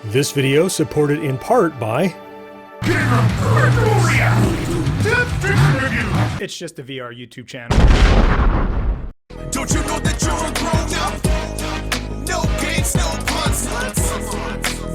This video supported in part by... It's just a VR YouTube channel. Don't you know that you're a grown up? No games, no puns.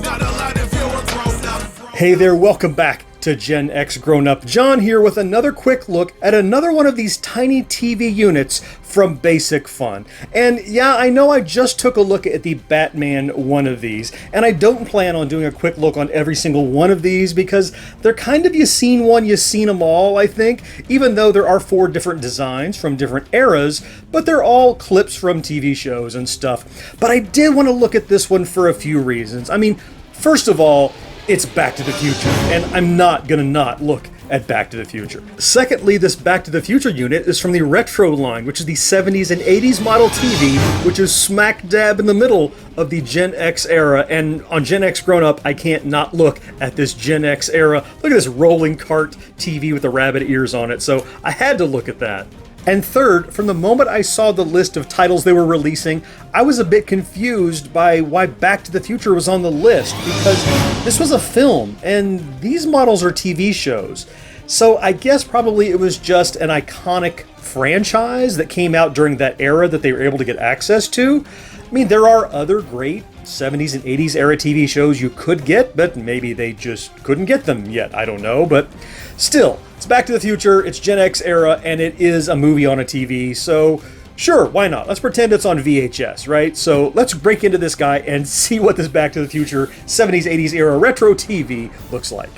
Not allowed if you're a grown up. Hey there, welcome back to Gen X Grown Up. John here with another quick look at another one of these tiny TV units from Basic Fun. And yeah, I know I just took a look at the Batman one of these, and I don't plan on doing a quick look on every single one of these because they're kind of you seen one, you seen them all, I think, even though there are 4 different designs from different eras, but they're all clips from TV shows and stuff. But I did want to look at this one for a few reasons. I mean, first of all, it's Back to the Future, and I'm not gonna not look at Back to the Future. Secondly, this Back to the Future unit is from the Retro line, which is the 70s and 80s model TV, which is smack dab in the middle of the Gen X era, and on Gen X Grown Up, I can't not look at this Gen X era. Look at this rolling cart TV with the rabbit ears on it, so I had to look at that. And third, from the moment I saw the list of titles they were releasing, I was a bit confused by why Back to the Future was on the list, because this was a film, and these models are TV shows. So I guess probably it was just an iconic franchise that came out during that era that they were able to get access to. I mean, there are other great 70s and 80s era TV shows you could get, but maybe they just couldn't get them yet, I don't know, but still. It's Back to the Future, it's Gen X era, and it is a movie on a TV, so sure, why not? Let's pretend it's on VHS, right? So let's break into this guy and see what this Back to the Future 70s, 80s era retro TV looks like.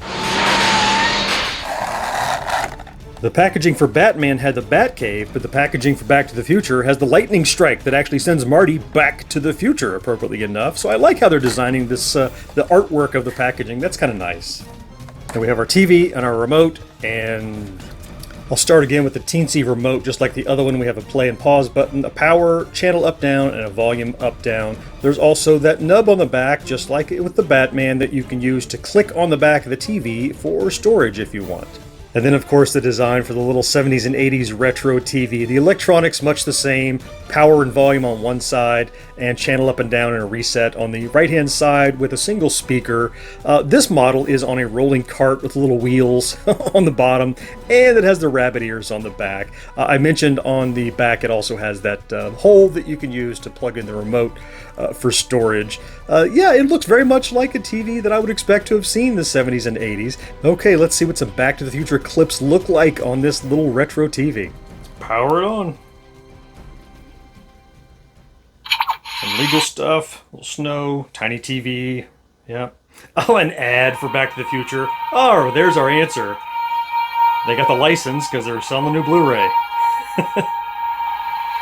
The packaging for Batman had the Batcave, but the packaging for Back to the Future has the lightning strike that actually sends Marty back to the future, appropriately enough. So I like how they're designing this, the artwork of the packaging. That's kind of nice. And we have our TV and our remote, and I'll start again with the teensy remote, just like the other one. We have a play and pause button, a power, channel up down, and a volume up down. There's also that nub on the back, just like with the Batman, that you can use to click on the back of the TV for storage if you want. And then, of course, the design for the little 70s and 80s retro TV. The electronics much the same, power and volume on one side, and channel up and down and a reset on the right-hand side with a single speaker. This model is on a rolling cart with little wheels on the bottom, and it has the rabbit ears on the back. I mentioned on the back it also has that hole that you can use to plug in the remote for storage. Yeah, it looks very much like a TV that I would expect to have seen in the 70s and 80s. Okay, let's see what some Back to the Future clips look like on this little retro TV. Power it on. Some legal stuff, a little snow, tiny TV, yeah. Oh, an ad for Back to the Future. Oh, there's our answer. They got the license because they're selling the new Blu-ray.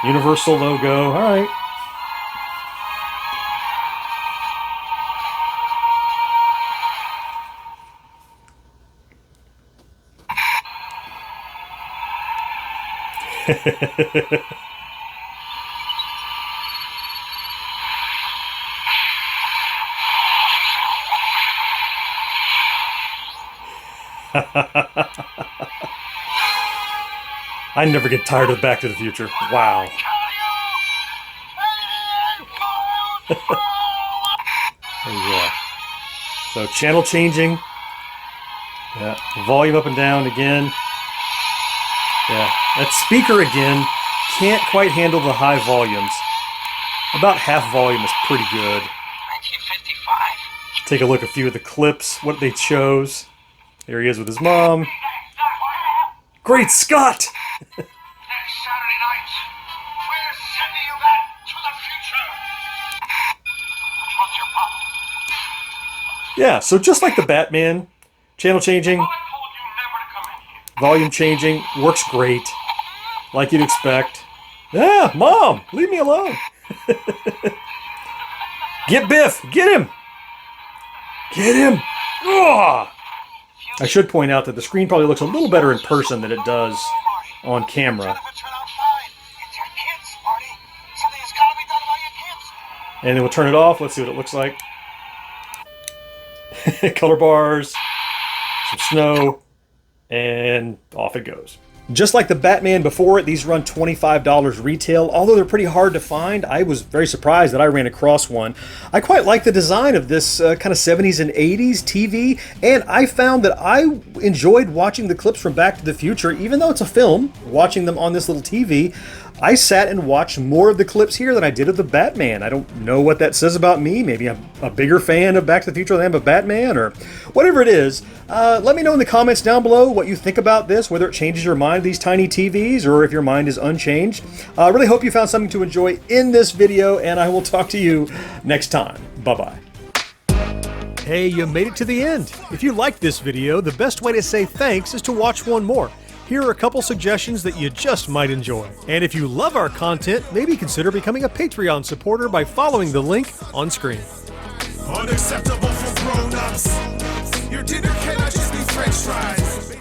Universal logo, all right. I never get tired of Back to the Future. Wow. Yeah. So channel changing. Yeah. Volume up and down again. Yeah. That speaker again can't quite handle the high volumes. About half volume is pretty good. 1955. Take a look at a few of the clips, what they chose. There he is with his mom. Great Scott! Next Saturday night, we're sending you back to the future. What's your problem? Yeah, so just like the Batman, channel changing, I told you never to come in here. volume changing, works great, like you'd expect. Yeah, Mom, leave me alone. Get Biff, get him! Get him! Ugh! I should point out that the screen probably looks a little better in person than it does on camera. Turn out fine. It's your kids, Marty. Something has got to be done about your kids. And then we'll turn it off. Let's see what it looks like. Color bars, some snow, and off it goes. Just like the Batman before it, these run $25 retail. Although they're pretty hard to find, I was very surprised that I ran across one. I quite like the design of this kind of 70s and 80s TV, and I found that I enjoyed watching the clips from Back to the Future, even though it's a film, watching them on this little TV. I sat and watched more of the clips here than I did of the Batman. I don't know what that says about me. Maybe I'm a bigger fan of Back to the Future than I am of Batman, or whatever it is. Let me know in the comments down below what you think about this, whether it changes your mind, these tiny TVs, or if your mind is unchanged. I really hope you found something to enjoy in this video, and I will talk to you next time. Bye-bye. Hey, you made it to the end. If you liked this video, the best way to say thanks is to watch one more. Here are a couple suggestions that you just might enjoy. And if you love our content, maybe consider becoming a Patreon supporter by following the link on screen. Unacceptable for grown-ups. Your dinner cannot just be french fries.